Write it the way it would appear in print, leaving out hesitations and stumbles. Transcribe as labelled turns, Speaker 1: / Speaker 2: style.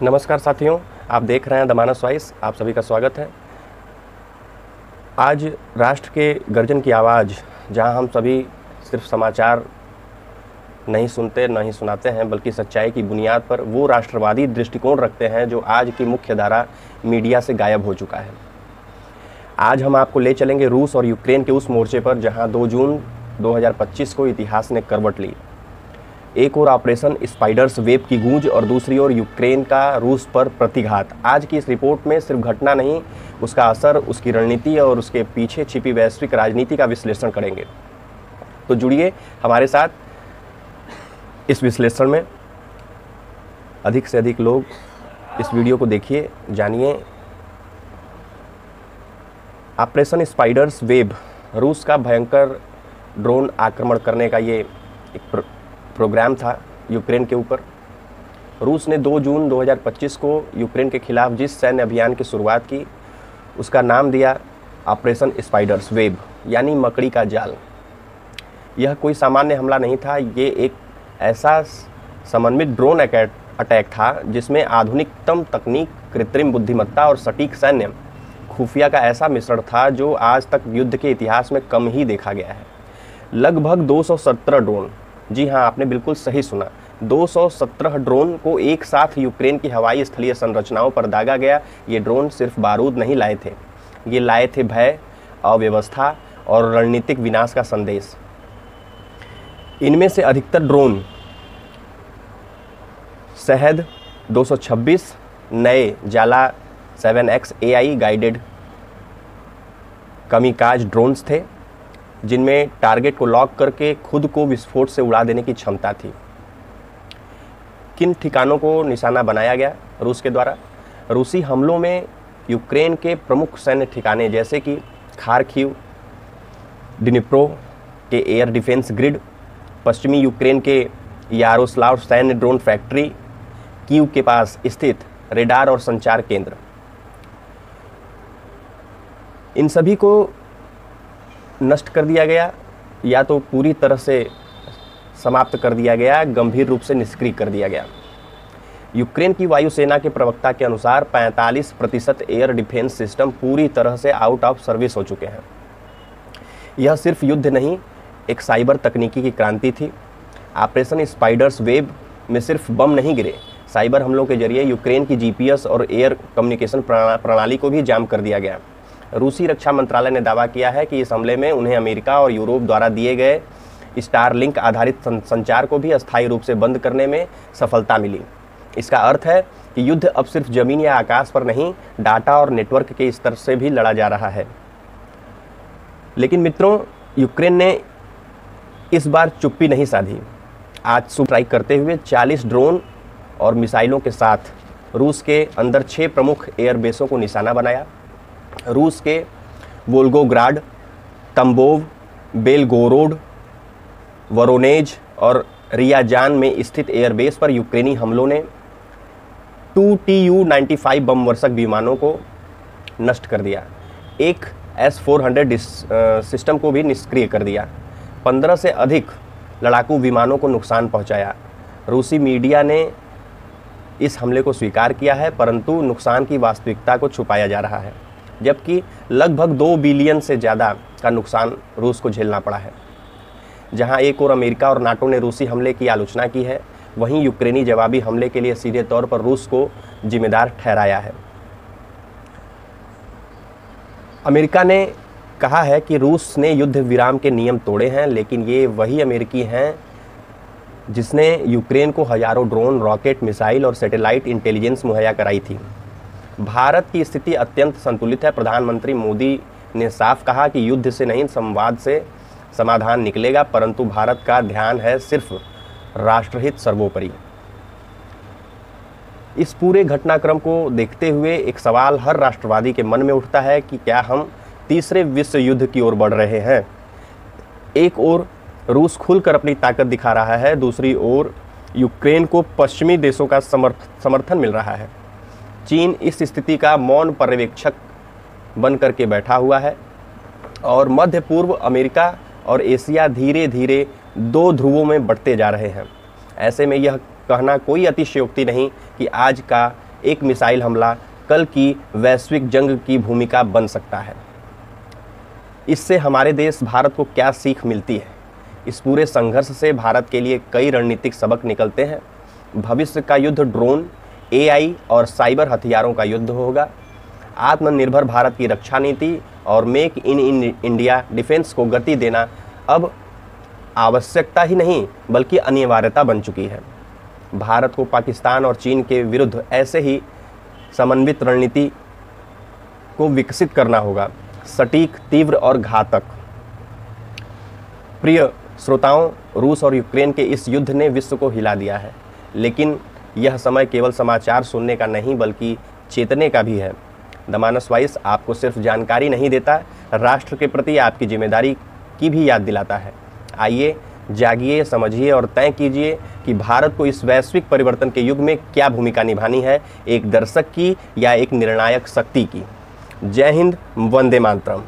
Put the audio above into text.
Speaker 1: नमस्कार साथियों, आप देख रहे हैं द मानस वॉइस। आप सभी का स्वागत है। आज राष्ट्र के गर्जन की आवाज़, जहां हम सभी सिर्फ समाचार नहीं सुनते नहीं सुनाते हैं, बल्कि सच्चाई की बुनियाद पर वो राष्ट्रवादी दृष्टिकोण रखते हैं जो आज की मुख्य धारा मीडिया से गायब हो चुका है। आज हम आपको ले चलेंगे रूस और यूक्रेन के उस मोर्चे पर जहां 2 जून 2025 को इतिहास ने करवट ली। एक और ऑपरेशन स्पाइडर्स वेब की गूंज और दूसरी ओर यूक्रेन का रूस पर प्रतिघात। आज की इस रिपोर्ट में सिर्फ घटना नहीं, उसका असर, उसकी रणनीति और उसके पीछे छिपी वैश्विक राजनीति का विश्लेषण करेंगे। तो जुड़िए हमारे साथ इस विश्लेषण में। अधिक से अधिक लोग इस वीडियो को देखिए, जानिए। ऑपरेशन स्पाइडर्स वेब, रूस का भयंकर ड्रोन आक्रमण करने का ये एक प्रोग्राम था यूक्रेन के ऊपर। रूस ने 2 जून 2025 को यूक्रेन के खिलाफ जिस सैन्य अभियान की शुरुआत की, उसका नाम दिया ऑपरेशन स्पाइडर्स वेब, यानी मकड़ी का जाल। यह कोई सामान्य हमला नहीं था, ये एक ऐसा समन्वित ड्रोन अटैक था जिसमें आधुनिकतम तकनीक, कृत्रिम बुद्धिमत्ता और सटीक सैन्य खुफिया का ऐसा मिश्रण था जो आज तक युद्ध के इतिहास में कम ही देखा गया है। लगभग 217 ड्रोन, जी हाँ, आपने बिल्कुल सही सुना, 217 ड्रोन को एक साथ यूक्रेन की हवाई स्थलीय संरचनाओं पर दागा गया। ये ड्रोन सिर्फ बारूद नहीं लाए थे, ये लाए थे भय, अव्यवस्था और रणनीतिक विनाश का संदेश। इनमें से अधिकतर ड्रोन शहद 226 नए जाला 7X AI गाइडेड कमिकाज ड्रोन्स थे, जिनमें टारगेट को लॉक करके खुद को विस्फोट से उड़ा देने की क्षमता थी। किन ठिकानों को निशाना बनाया गया रूस के द्वारा? रूसी हमलों में यूक्रेन के प्रमुख सैन्य ठिकाने जैसे कि खार्किव, डिनिप्रो के एयर डिफेंस ग्रिड, पश्चिमी यूक्रेन के यारोस्लाव सैन्य ड्रोन फैक्ट्री, कीव के पास स्थित रेडार और संचार केंद्र, इन सभी को नष्ट कर दिया गया या तो पूरी तरह से समाप्त कर दिया गया, गंभीर रूप से निष्क्रिय कर दिया गया। यूक्रेन की वायुसेना के प्रवक्ता के अनुसार 45% एयर डिफेंस सिस्टम पूरी तरह से आउट ऑफ सर्विस हो चुके हैं। यह सिर्फ युद्ध नहीं, एक साइबर तकनीकी की क्रांति थी। ऑपरेशन स्पाइडर्स वेब में सिर्फ बम नहीं गिरे, साइबर हमलों के जरिए यूक्रेन की GPS और एयर कम्युनिकेशन प्रणाली को भी जाम कर दिया गया। रूसी रक्षा मंत्रालय ने दावा किया है कि इस हमले में उन्हें अमेरिका और यूरोप द्वारा दिए गए स्टारलिंक आधारित संचार को भी अस्थायी रूप से बंद करने में सफलता मिली। इसका अर्थ है कि युद्ध अब सिर्फ जमीन या आकाश पर नहीं, डाटा और नेटवर्क के स्तर से भी लड़ा जा रहा है। लेकिन मित्रों, यूक्रेन ने इस बार चुप्पी नहीं साधी। आज सुबह स्ट्राइक करते हुए 40 ड्रोन और मिसाइलों के साथ रूस के अंदर 6 प्रमुख एयरबेसों को निशाना बनाया। रूस के वोल्गोग्राड, तम्बोव, बेलगोरोड, वोरोनेज और रियाजान में स्थित एयरबेस पर यूक्रेनी हमलों ने 2 Tu-95 बम वर्षक विमानों को नष्ट कर दिया। एक S-400 सिस्टम को भी निष्क्रिय कर दिया। 15 से अधिक लड़ाकू विमानों को नुकसान पहुंचाया। रूसी मीडिया ने इस हमले को स्वीकार किया है, परंतु नुकसान की वास्तविकता को छुपाया जा रहा है, जबकि लगभग 2 बिलियन से ज़्यादा का नुकसान रूस को झेलना पड़ा है। जहां एक और अमेरिका और नाटो ने रूसी हमले की आलोचना की है, वहीं यूक्रेनी जवाबी हमले के लिए सीधे तौर पर रूस को जिम्मेदार ठहराया है। अमेरिका ने कहा है कि रूस ने युद्ध विराम के नियम तोड़े हैं, लेकिन ये वही अमेरिकी हैं जिसने यूक्रेन को हजारों ड्रोन, रॉकेट, मिसाइल और सैटेलाइट इंटेलिजेंस मुहैया कराई थी। भारत की स्थिति अत्यंत संतुलित है। प्रधानमंत्री मोदी ने साफ कहा कि युद्ध से नहीं, संवाद से समाधान निकलेगा, परंतु भारत का ध्यान है सिर्फ राष्ट्रहित सर्वोपरि। इस पूरे घटनाक्रम को देखते हुए एक सवाल हर राष्ट्रवादी के मन में उठता है कि क्या हम तीसरे विश्व युद्ध की ओर बढ़ रहे हैं? एक ओर रूस खुलकर अपनी ताकत दिखा रहा है, दूसरी ओर यूक्रेन को पश्चिमी देशों का समर्थन मिल रहा है। चीन इस स्थिति का मौन पर्यवेक्षक बन करके बैठा हुआ है और मध्य पूर्व, अमेरिका और एशिया धीरे धीरे 2 ध्रुवों में बढ़ते जा रहे हैं। ऐसे में यह कहना कोई अतिशयोक्ति नहीं कि आज का एक मिसाइल हमला कल की वैश्विक जंग की भूमिका बन सकता है। इससे हमारे देश भारत को क्या सीख मिलती है? इस पूरे संघर्ष से भारत के लिए कई रणनीतिक सबक निकलते हैं। भविष्य का युद्ध ड्रोन, AI और साइबर हथियारों का युद्ध होगा। आत्मनिर्भर भारत की रक्षा नीति और मेक इन इंडिया डिफेंस को गति देना अब आवश्यकता ही नहीं बल्कि अनिवार्यता बन चुकी है। भारत को पाकिस्तान और चीन के विरुद्ध ऐसे ही समन्वित रणनीति को विकसित करना होगा, सटीक, तीव्र और घातक। प्रिय श्रोताओं, रूस और यूक्रेन के इस युद्ध ने विश्व को हिला दिया है, लेकिन यह समय केवल समाचार सुनने का नहीं बल्कि चेतने का भी है। द मानस वॉइस आपको सिर्फ जानकारी नहीं देता, राष्ट्र के प्रति आपकी जिम्मेदारी की भी याद दिलाता है। आइए, जागिए, समझिए और तय कीजिए कि भारत को इस वैश्विक परिवर्तन के युग में क्या भूमिका निभानी है, एक दर्शक की या एक निर्णायक शक्ति की। जय हिंद, वंदे मातरम।